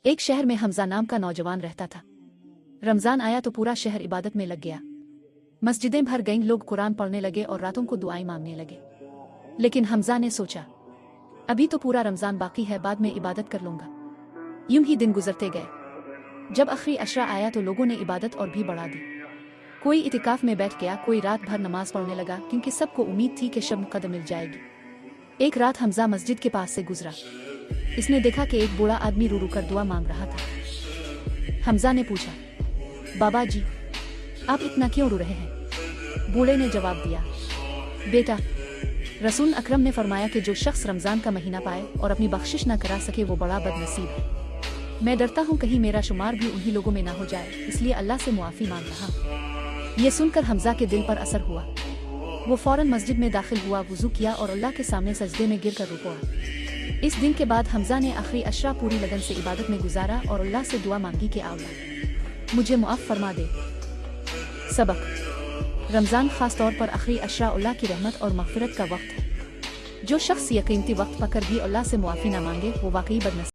ایک شہر میں حمزہ نام کا نوجوان رہتا تھا۔ رمضان آیا تو پورا شہر عبادت میں لگ گیا۔ مسجدیں بھر گئیں، لوگ قرآن پڑھنے لگے اور راتوں کو دعائیں مانگنے لگے۔ لیکن حمزہ نے سوچا، ابھی تو پورا رمضان باقی ہے، بعد میں عبادت کر لوں گا۔ یوں ہی دن گزرتے گئے۔ جب آخری عشرہ آیا تو لوگوں نے عبادت اور بھی بڑھا دی۔ کوئی اعتکاف میں بیٹھ گیا، کوئی رات بھر نماز پڑھنے لگا، کیونکہ سب کو امید تھی کہ شب قدر مل جائے گی۔ ایک رات حمزہ مسجد کے پاس سے گزرا۔ اس نے دیکھا کہ ایک بوڑھا آدمی رو رو کر دعا مانگ رہا تھا۔ حمزہ نے پوچھا، بابا جی، آپ اتنا کیوں رو رہے ہیں؟ بوڑھے نے جواب دیا، بیٹا، رسول اکرم نے فرمایا کہ جو شخص رمضان کا مہینہ پائے اور اپنی بخشش نہ کرا سکے وہ بڑا بد نصیب ہے۔ میں ڈرتا ہوں کہیں میرا شمار بھی انہی لوگوں میں نہ ہو جائے، اس لیے اللہ سے معافی مانگ رہا ہوں۔ یہ سن کر حمزہ کے دل پر اثر ہوا۔ وہ فوراً مسجد میں داخل ہوا، وضو کیا اور اللہ کے سامنے سجدے میں گر کر رکوع۔ اس دن کے بعد حمزہ نے آخری عشرہ پوری لگن سے عبادت میں گزارا اور اللہ سے دعا مانگی کہ اللہ مجھے معاف فرما دے۔ سبق: رمضان خاص طور پر آخری عشرہ اللہ کی رحمت اور مغفرت کا وقت ہے۔ جو شخص یہ قیمتی وقت پا کر بھی اللہ سے معافی نہ مانگے وہ واقعی بدنصیب